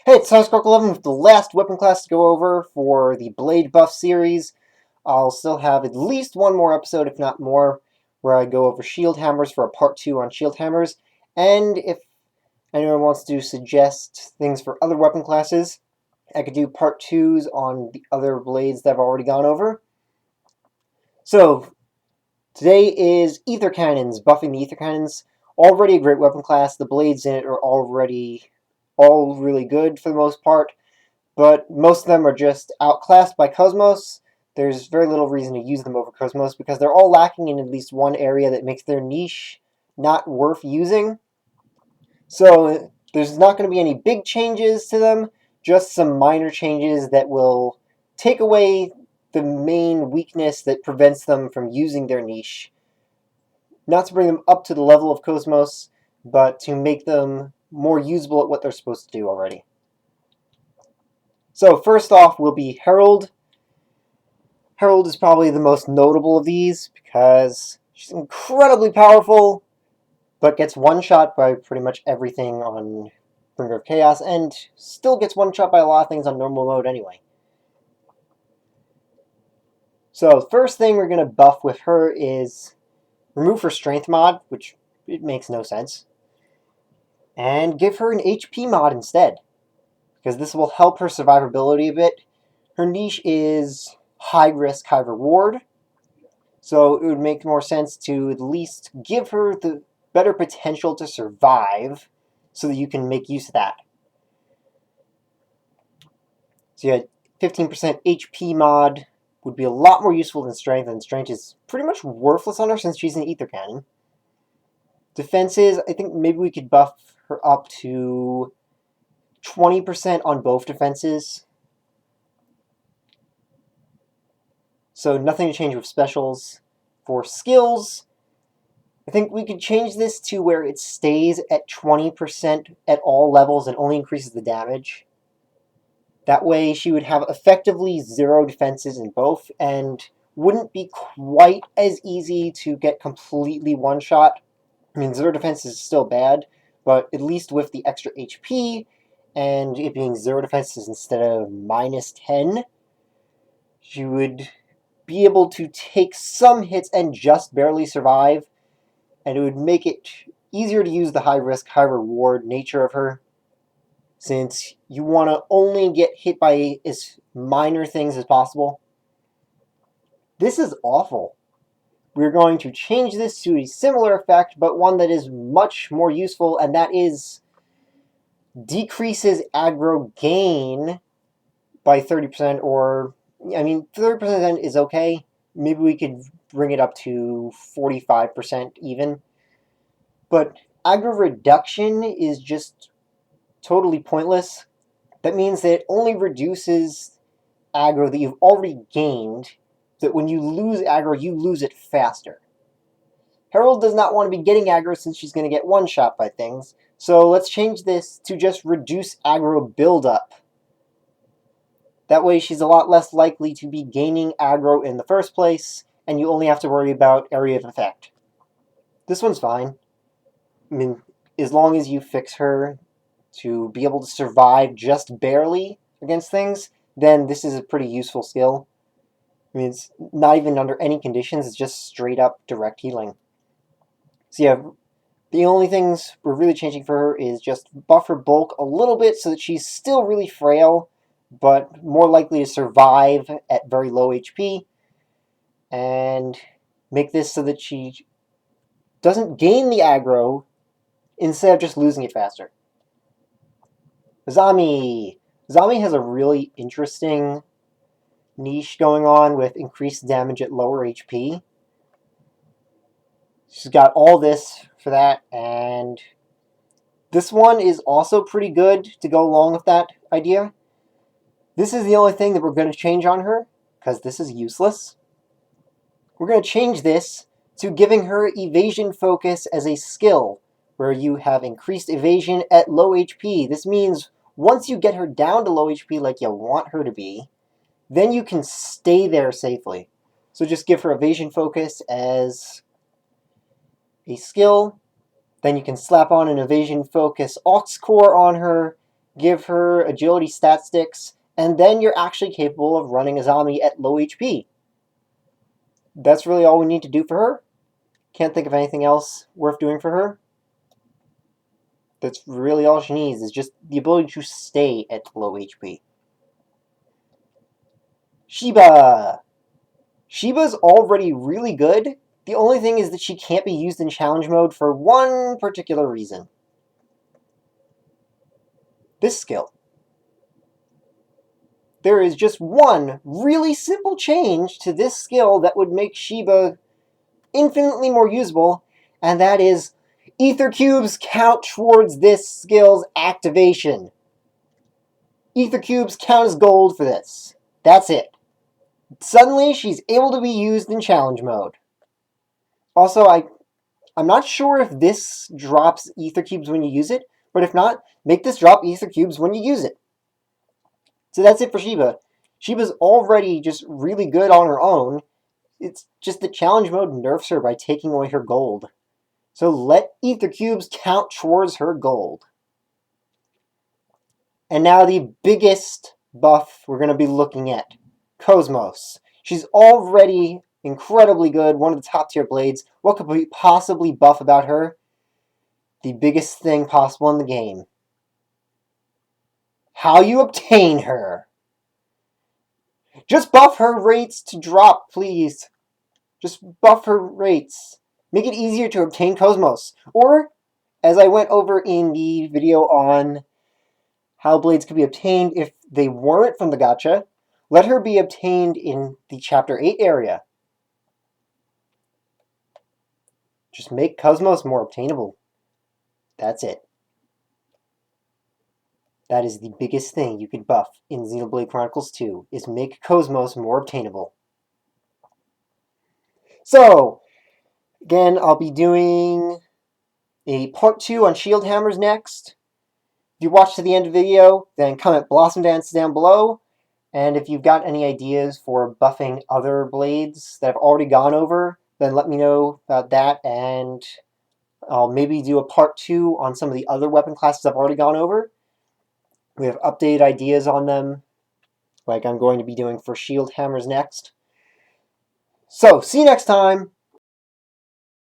Hey, it's Sunspark11 with the last weapon class to go over for the Blade Buff series. I'll still have at least one more episode, if not more, where I go over shield hammers for a part 2 on shield hammers. And if anyone wants to suggest things for other weapon classes, I could do part 2s on the other blades that I've already gone over. So, today is Ether Cannons, buffing the Ether Cannons. Already a great weapon class. The blades in it are already all really good for the most part. But most of them are just outclassed by Cosmos. There's very little reason to use them over Cosmos because they're all lacking in at least one area that makes their niche not worth using. So there's not going to be any big changes to them, just some minor changes that will take away the main weakness that prevents them from using their niche. Not to bring them up to the level of Cosmos, but to make them more usable at what they're supposed to do already. So first off will be Harald. Harald is probably the most notable of these because she's incredibly powerful, but gets one-shot by pretty much everything on Bringer of Chaos, and still gets one-shot by a lot of things on normal mode anyway. So the first thing we're going to buff with her is remove her strength mod, which it makes no sense, and give her an HP mod instead, because this will help her survivability a bit. Her niche is high risk, high reward, so it would make more sense to at least give her the better potential to survive so that you can make use of that. So you had 15% HP mod would be a lot more useful than strength, and strength is pretty much worthless on her since she's an ether cannon. Defenses, I think maybe we could buff her up to 20% on both defenses. So nothing to change with specials. For skills, I think we could change this to where it stays at 20% at all levels and only increases the damage. That way she would have effectively 0 defenses in both and wouldn't be quite as easy to get completely one-shot. I mean, 0 defense is still bad, but at least with the extra HP and it being 0 defenses instead of minus 10, she would be able to take some hits and just barely survive, and it would make it easier to use the high risk, high reward nature of her, since you want to only get hit by as minor things as possible. This is awful. We're going to change this to a similar effect, but one that is much more useful, and that is decreases aggro gain by 30%, or, I mean, 30% is okay. Maybe we could bring it up to 45% even. But aggro reduction is just totally pointless. That means that it only reduces aggro that you've already gained, that when you lose aggro, you lose it faster. Harald does not want to be getting aggro since she's going to get one-shot by things, so let's change this to just reduce aggro buildup. That way she's a lot less likely to be gaining aggro in the first place, and you only have to worry about area of effect. This one's fine. I mean, as long as you fix her to be able to survive just barely against things, then this is a pretty useful skill. I mean, it's not even under any conditions, it's just straight up direct healing. So yeah, the only things we're really changing for her is just buff her bulk a little bit so that she's still really frail, but more likely to survive at very low HP, and make this so that she doesn't gain the aggro instead of just losing it faster. Zami! Zami has a really interesting niche going on with increased damage at lower HP. She's got all this for that, and this one is also pretty good to go along with that idea. This is the only thing that we're going to change on her, because this is useless. We're going to change this to giving her evasion focus as a skill, where you have increased evasion at low HP. This means once you get her down to low HP like you want her to be, then you can stay there safely. So just give her evasion focus as a skill. Then you can slap on an evasion focus aux core on her, give her agility stat sticks, and then you're actually capable of running a zombie at low HP. That's really all we need to do for her. Can't think of anything else worth doing for her. That's really all she needs, is just the ability to stay at low HP. Sheba! Sheba's already really good. The only thing is that she can't be used in challenge mode for one particular reason. This skill. There is just one really simple change to this skill that would make Sheba infinitely more usable, and that is ether cubes count towards this skill's activation. Ether cubes count as gold for this. That's it. Suddenly, she's able to be used in challenge mode. Also, I'm not sure if this drops ether cubes when you use it, but if not, make this drop ether cubes when you use it. So that's it for Sheba. Sheba's already just really good on her own. It's just the challenge mode nerfs her by taking away her gold. So let ether cubes count towards her gold. And now the biggest buff we're going to be looking at. Cosmos. She's already incredibly good, one of the top tier blades. What could we possibly buff about her? The biggest thing possible in the game. How you obtain her. Just buff her rates to drop, please. Just buff her rates. Make it easier to obtain Cosmos. Or, as I went over in the video on how blades could be obtained if they weren't from the gacha, let her be obtained in the Chapter 8 area. Just make Cosmos more obtainable. That's it. That is the biggest thing you could buff in Xenoblade Chronicles 2, is make Cosmos more obtainable. So, again, I'll be doing a part 2 on shield hammers next. If you watched to the end of the video, then comment Blossom Dance down below. And if you've got any ideas for buffing other blades that I've already gone over, then let me know about that, and I'll maybe do a part 2 on some of the other weapon classes I've already gone over. We have updated ideas on them, like I'm going to be doing for shield hammers next. So, see you next time!